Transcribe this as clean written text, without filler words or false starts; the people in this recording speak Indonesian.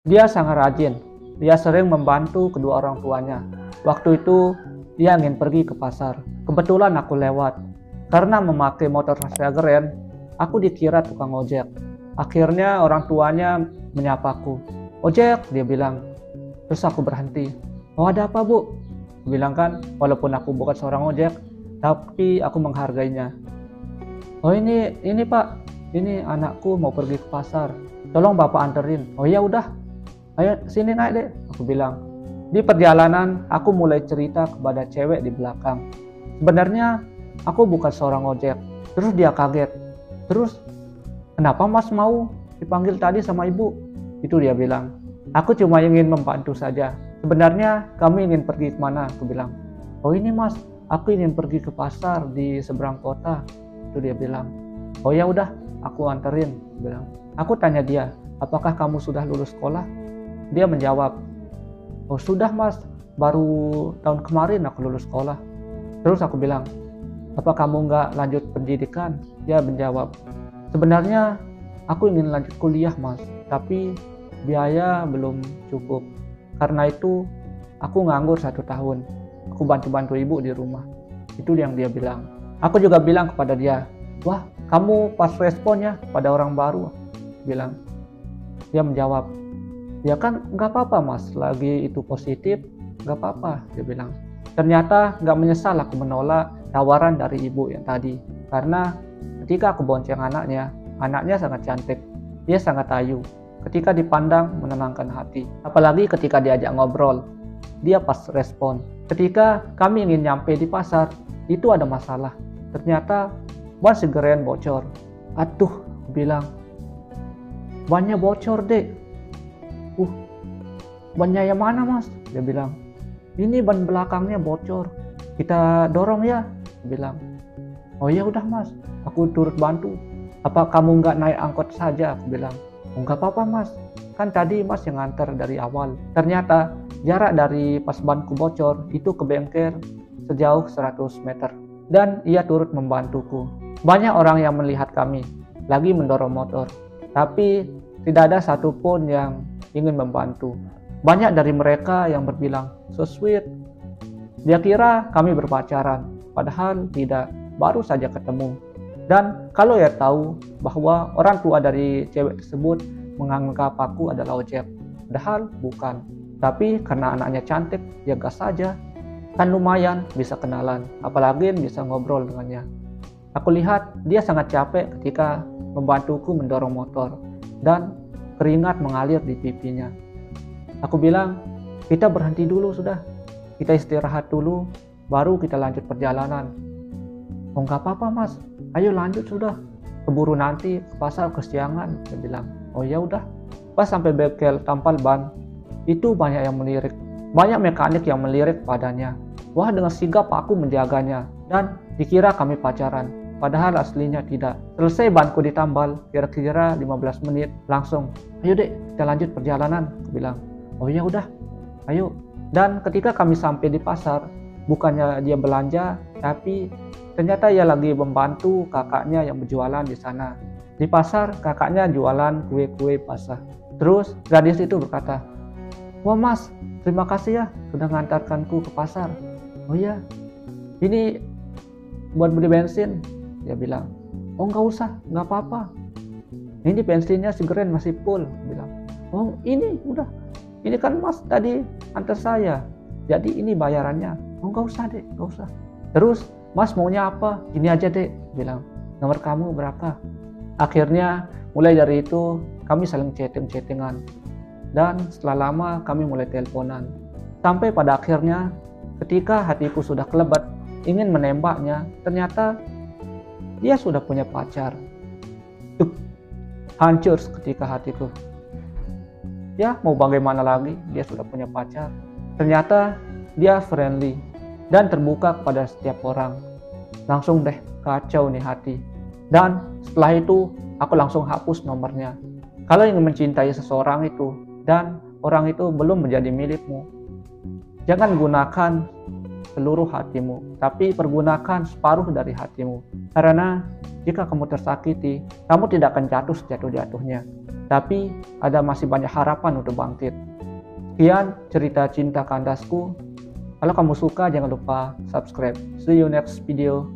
Dia sangat rajin. Dia sering membantu kedua orang tuanya. Waktu itu dia ingin pergi ke pasar. Kebetulan aku lewat. Karena memakai motor Volkswagen, aku dikira tukang ojek. Akhirnya orang tuanya menyapaku. "Ojek," dia bilang. Terus aku berhenti. "Oh, ada apa, Bu?" Aku bilang kan, walaupun aku bukan seorang ojek, tapi aku menghargainya. "Oh, ini Pak, ini anakku mau pergi ke pasar. Tolong Bapak anterin." "Oh ya udah, ayo sini naik deh," aku bilang. Di perjalanan aku mulai cerita kepada cewek di belakang. Sebenarnya aku bukan seorang ojek. Terus dia kaget. "Terus kenapa Mas mau dipanggil tadi sama Ibu?" Itu dia bilang. "Aku cuma ingin membantu saja. Sebenarnya kamu ingin pergi kemana?" Aku bilang. "Oh ini Mas, aku ingin pergi ke pasar di seberang kota." Itu dia bilang. "Oh ya udah, aku anterin," aku bilang. Aku tanya dia, "Apakah kamu sudah lulus sekolah?" Dia menjawab, "Oh sudah Mas, baru tahun kemarin aku lulus sekolah." Terus aku bilang, "Apa kamu nggak lanjut pendidikan?" Dia menjawab, "Sebenarnya aku ingin lanjut kuliah Mas, tapi biaya belum cukup. Karena itu aku nganggur 1 tahun. Aku bantu-bantu ibu di rumah." Itu yang dia bilang. Aku juga bilang kepada dia, "Wah, kamu pas responnya pada orang baru," bilang. Dia menjawab, "Ya kan nggak apa-apa Mas, lagi itu positif, nggak apa-apa," dia bilang. Ternyata nggak menyesal aku menolak tawaran dari ibu yang tadi. Karena ketika aku bonceng anaknya sangat cantik, dia sangat ayu. Ketika dipandang menenangkan hati. Apalagi ketika diajak ngobrol, dia pas respon. Ketika kami ingin nyampe di pasar, itu ada masalah. Ternyata ban segeren bocor. "Aduh," aku bilang, "bannya bocor dek." "Bannya yang mana Mas?" Dia bilang. "Ini ban belakangnya bocor. Kita dorong ya," dia bilang. "Oh ya udah Mas, aku turut bantu. Apa kamu nggak naik angkot saja?" Aku bilang. "Oh nggak apa-apa Mas, kan tadi Mas yang nganter dari awal." Ternyata jarak dari pas banku bocor itu ke bengkel sejauh 100 meter. Dan ia turut membantuku. Banyak orang yang melihat kami lagi mendorong motor, tapi tidak ada satupun yang ingin membantu. Banyak dari mereka yang berbilang, "So sweet." Dia kira kami berpacaran, padahal tidak, baru saja ketemu. Dan kalau ia tahu bahwa orang tua dari cewek tersebut menganggap aku adalah ojek, padahal bukan. Tapi karena anaknya cantik, ya gas saja. Kan lumayan bisa kenalan, apalagi bisa ngobrol dengannya. Aku lihat dia sangat capek ketika membantuku mendorong motor, dan keringat mengalir di pipinya. Aku bilang, "Kita berhenti dulu sudah, kita istirahat dulu, baru kita lanjut perjalanan." "Oh nggak apa-apa Mas, ayo lanjut sudah, keburu nanti ke pasar kesiangan," dia bilang. Oh ya udah. Pas sampai bengkel tampal ban, itu banyak yang melirik, banyak mekanik yang melirik padanya. Wah, dengan sigap aku menjaganya dan dikira kami pacaran, padahal aslinya tidak. Selesai banku ditambal, kira-kira 15 menit langsung, "Ayo dek, kita lanjut perjalanan," aku bilang. Oh ya udah, ayo. Dan ketika kami sampai di pasar, bukannya dia belanja, tapi ternyata ia lagi membantu kakaknya yang berjualan di sana. Di pasar, kakaknya jualan kue-kue basah. Terus gadis itu berkata, "Wah Mas, terima kasih ya sudah mengantarkanku ke pasar." "Oh iya, ini buat beli bensin," dia bilang. "Oh nggak usah, nggak apa-apa. Ini bensinnya segeren masih full," bilang. "Oh ini udah, ini kan Mas tadi antar saya, jadi ini bayarannya." "Oh nggak usah dek, nggak usah." "Terus Mas maunya apa? Gini aja dek," bilang. "Nomor kamu berapa?" Akhirnya mulai dari itu kami saling chatting-chattingan. Dan setelah lama kami mulai teleponan. Sampai pada akhirnya ketika hatiku sudah kelebat ingin menembaknya, ternyata dia sudah punya pacar. Hancur seketika hatiku. Ya mau bagaimana lagi, dia sudah punya pacar. Ternyata dia friendly dan terbuka kepada setiap orang. Langsung deh kacau nih hati. Dan setelah itu aku langsung hapus nomornya. Kalau ingin mencintai seseorang itu dan orang itu belum menjadi milikmu, jangan gunakan seluruh hatimu, tapi pergunakan separuh dari hatimu. Karena jika kamu tersakiti, kamu tidak akan jatuh sejatuh-jatuhnya. tapi ada masih banyak harapan untuk bangkit. Sekian cerita cinta kandasku. Kalau kamu suka jangan lupa subscribe. See you next video.